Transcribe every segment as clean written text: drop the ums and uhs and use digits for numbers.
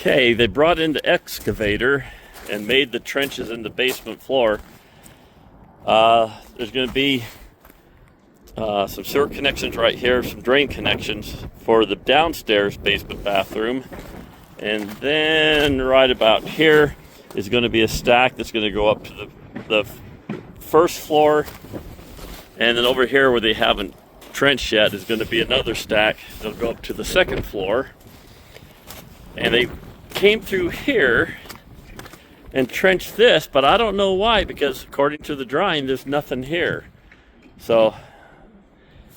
Okay, they brought in the excavator and made the trenches in the basement floor. There's going to be some sewer connections right here, some drain connections for the downstairs basement bathroom. And then right about here is going to be a stack that's going to go up to the first floor. And then over here where they haven't trenched yet is going to be another stack that'll go up to the second floor. And they came through here and trenched this, but I don't know why, because according to the drawing, there's nothing here. So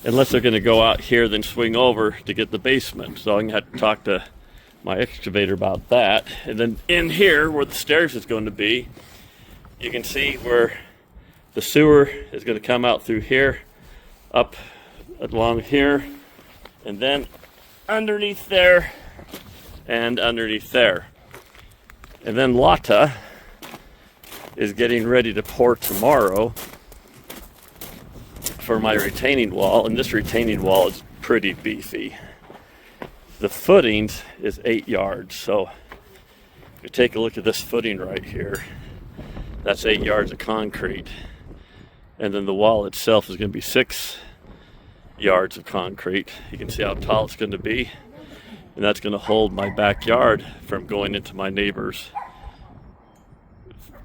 unless they're going to go out here, then swing over to get the basement. So I'm going to have to talk to my excavator about that. And then in here, where the stairs is going to be, you can see where the sewer is going to come out through here, up along here, and then underneath there, and underneath there. And then Lotta is getting ready to pour tomorrow for my retaining wall, and this retaining wall is pretty beefy. The footings is 8 yards, so if you take a look at this footing right here, that's 8 yards of concrete. And then the wall itself is going to be 6 yards of concrete. You can see how tall it's going to be. And that's going to hold my backyard from going into my neighbor's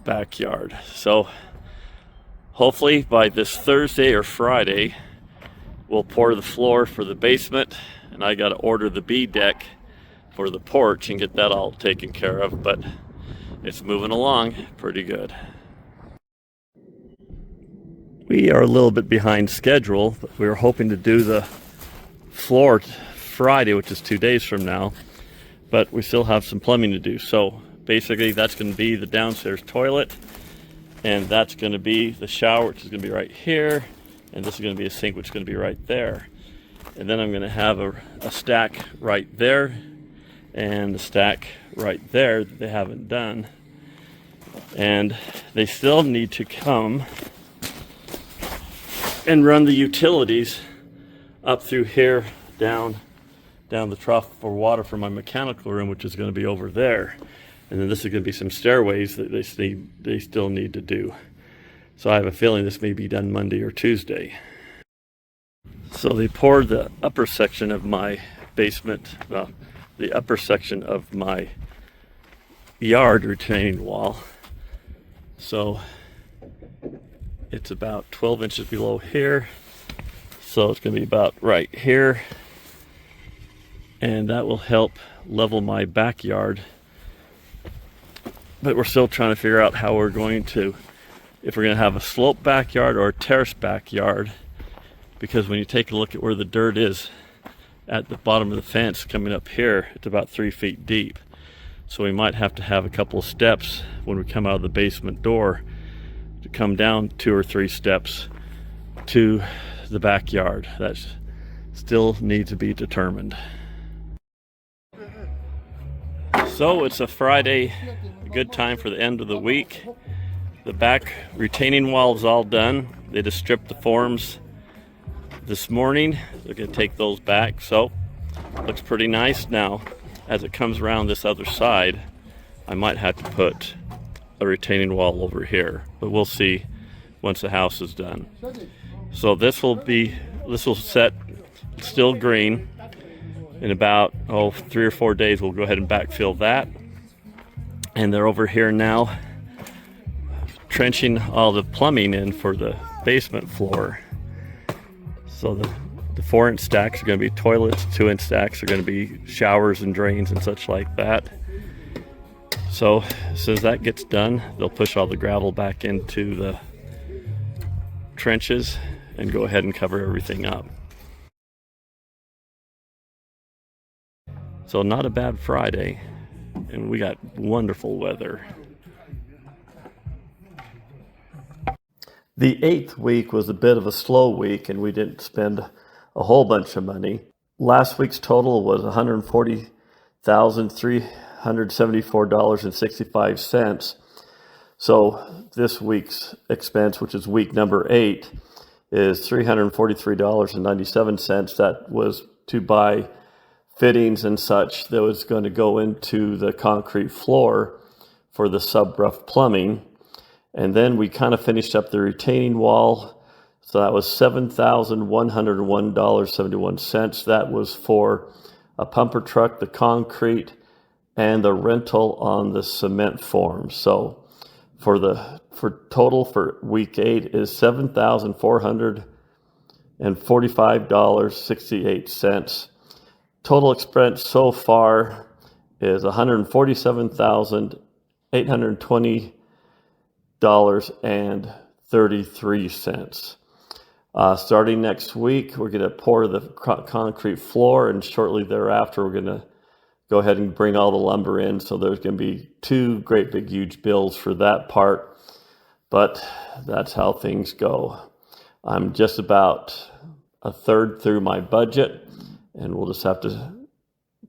backyard. So hopefully by this Thursday or Friday, we'll pour the floor for the basement. And I got to order the B deck for the porch and get that all taken care of. But it's moving along pretty good. We are a little bit behind schedule. We were hoping to do the floor Friday, which is 2 days from now, but we still have some plumbing to do. So basically that's going to be the downstairs toilet, and that's going to be the shower, which is going to be right here, and this is going to be a sink, which is going to be right there. And then I'm going to have a stack right there and a stack right there that they haven't done. And they still need to come and run the utilities up through here, down the trough for water for my mechanical room, which is going to be over there. And then this is going to be some stairways that they still need to do. So I have a feeling this may be done Monday or Tuesday. So they poured the upper section of my basement, the upper section of my yard retaining wall. So it's about 12 inches below here. So it's going to be about right here. And that will help level my backyard. But we're still trying to figure out how we're going to, if we're going to have a slope backyard or a terrace backyard. Because when you take a look at where the dirt is at the bottom of the fence coming up here, it's about 3 feet deep. So we might have to have a couple of steps when we come out of the basement door to come down 2 or 3 steps to the backyard. That still needs to be determined. So it's a Friday, a good time for the end of the week. The back retaining wall is all done. They just stripped the forms this morning. They're going to take those back, so looks pretty nice. Now as it comes around this other side, I might have to put a retaining wall over here, but we'll see once the house is done. So this will set still green. In about 3 or 4 days we'll go ahead and backfill that. And they're over here now trenching all the plumbing in for the basement floor. So the 4-inch stacks are going to be toilets, 2-inch stacks are going to be showers and drains and such like that. So as soon as that gets done, they'll push all the gravel back into the trenches and go ahead and cover everything up. So not a bad Friday, and we got wonderful weather. The 8th week was a bit of a slow week, and we didn't spend a whole bunch of money. Last week's total was $140,374.65. So this week's expense, which is week number 8, is $343.97. That was to buy fittings and such that was going to go into the concrete floor for the sub-rough plumbing. And then we kind of finished up the retaining wall. So that was $7,101.71. That was for a pumper truck, the concrete, and the rental on the cement form. So for total for week 8 is $7,445.68. Total expense so far is $147,820.33. Starting next week, we're going to pour the concrete floor, and shortly thereafter, we're going to go ahead and bring all the lumber in. So there's going to be 2 great big huge bills for that part, but that's how things go. I'm just about a third through my budget, and we'll just have to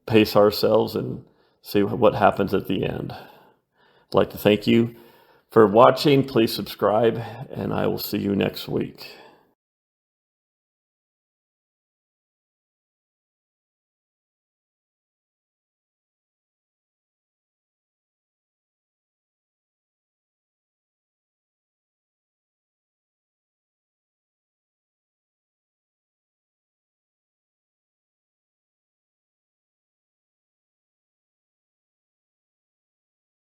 pace ourselves and see what happens at the end. I'd like to thank you for watching. Please subscribe, and I will see you next week.